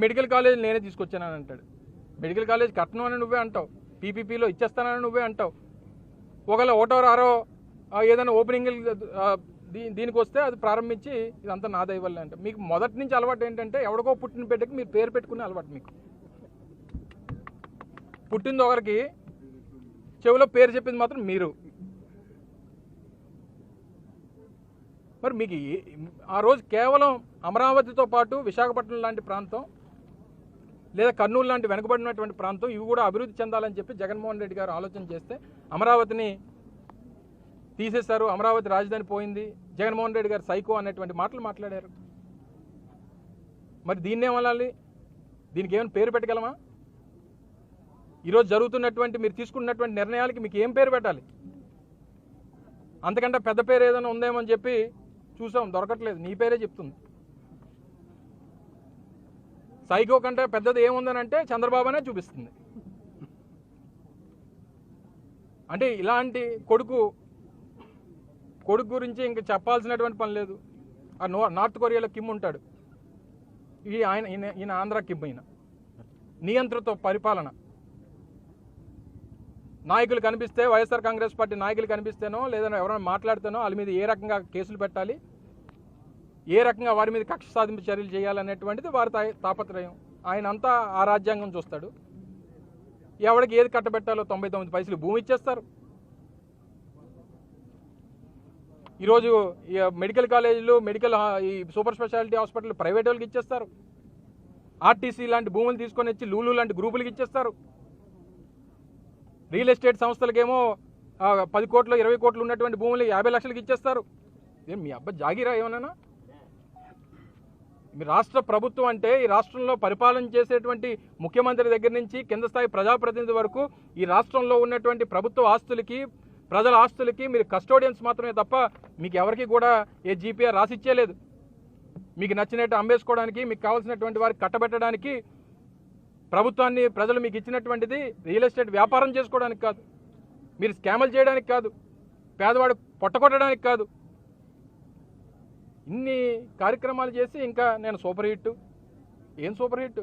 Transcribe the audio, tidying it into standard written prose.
Medical college నేనే తీసుకొచ్చానని అంటాడు. Medical college కట్టను అని నువ్వే అంటావు, పీపీపీలో ఇచ్చేస్తానని నువ్వే అంటావు. ఒకవేళ ఒకటో ఆరో ఏదైనా ఓపెనింగ్ దీనికి వస్తే అది ప్రారంభించి ఇదంతా నా దయ వల్లే అంటే. మీకు మొదటి నుంచి అలవాటు ఏంటంటే ఎవడికో పుట్టిన బిడ్డకి మీరు పేరు పెట్టుకునే అలవాటు. మీకు పుట్టింది ఒకరికి, చెవిలో పేరు చెప్పింది మాత్రం మీరు. మరి మీకు ఆ రోజు కేవలం అమరావతితో పాటు విశాఖపట్నం లాంటి ప్రాంతం లేదా కర్నూలు లాంటి వెనుకబడినటువంటి ప్రాంతం ఇవి కూడా అభివృద్ధి చెందాలని చెప్పి జగన్మోహన్ రెడ్డి గారు ఆలోచన చేస్తే అమరావతిని తీసేశారు, అమరావతి రాజధాని పోయింది, జగన్మోహన్ రెడ్డి గారు సైకో అనేటువంటి మాటలు మాట్లాడారు. మరి దీన్ని ఏమనాలి? దీనికి ఏమైనా పేరు పెట్టగలమా? ఈరోజు జరుగుతున్నటువంటి మీరు తీసుకున్నటువంటి నిర్ణయాలకి మీకు ఏం పేరు పెట్టాలి? అంతకంటే పెద్ద పేరు ఏదైనా ఉందేమో అని చెప్పి చూసాం, దొరకట్లేదు. నీ పేరే చెప్తుంది. సైకో కంటే పెద్దది ఏముందని అంటే చంద్రబాబునే చూపిస్తుంది. అంటే ఇలాంటి కొడుకు గురించి ఇంక చెప్పాల్సినటువంటి పని లేదు. ఆ నార్త్ కొరియాలో కిమ్ ఉంటాడు, ఈయన ఆంధ్ర కిమ్. ఈయన నియంత్రణతో పరిపాలన. నాయకులు కనిపిస్తే, వైఎస్ఆర్ కాంగ్రెస్ పార్టీ నాయకులు కనిపిస్తేనో లేదా ఎవరైనా మాట్లాడితేనో వాళ్ళ మీద ఏ రకంగా కేసులు పెట్టాలి, ఏ రకంగా వారి మీద కక్ష సాధింపు చర్యలు చేయాలనేటువంటిది వారి తాపత్రయం. ఆయన అంతా ఆ రాజ్యాంగం చూస్తాడు. ఎవరికి ఏది కట్టబెట్టాలో 99 పైసలు భూమి ఇచ్చేస్తారు. ఈరోజు మెడికల్ కాలేజీలు, ఈ సూపర్ స్పెషాలిటీ హాస్పిటల్ ప్రైవేట్ వాళ్ళకి ఇచ్చేస్తారు. ఆర్టీసీ లాంటి భూములు తీసుకొని వచ్చి లూలు లాంటి గ్రూపులకి ఇచ్చేస్తారు. రియల్ ఎస్టేట్ సంస్థలకేమో 10 కోట్లు 20 కోట్లు ఉన్నటువంటి భూములు 50 లక్షలకి ఇచ్చేస్తారు. ఏం మీ అబ్బాయి జాగీరా ఏమన్నా? మీ రాష్ట్ర ప్రభుత్వం అంటే ఈ రాష్ట్రంలో పరిపాలన చేసేటువంటి ముఖ్యమంత్రి దగ్గర నుంచి కింద స్థాయి ప్రజాప్రతినిధి వరకు ఈ రాష్ట్రంలో ఉన్నటువంటి ప్రభుత్వ ఆస్తులకి, ప్రజల ఆస్తులకి మీరు కస్టోడియన్స్ మాత్రమే తప్ప మీకు ఎవరికి కూడా ఏ జీపీఆర్ రాసిచ్చేలేదు. మీకు నచ్చినట్టు అమ్మేసుకోవడానికి, మీకు కావాల్సినటువంటి వారికి కట్టబెట్టడానికి ప్రభుత్వాన్ని ప్రజలు మీకు ఇచ్చినటువంటిది రియల్ ఎస్టేట్ వ్యాపారం చేసుకోవడానికి కాదు, మీరు స్కాములు చేయడానికి కాదు, పేదవాడు పొట్టకొట్టడానికి కాదు. ఇన్ని కార్యక్రమాలు చేసి ఇంకా నేను సూపర్ హిట్. ఏం సూపర్ హిట్?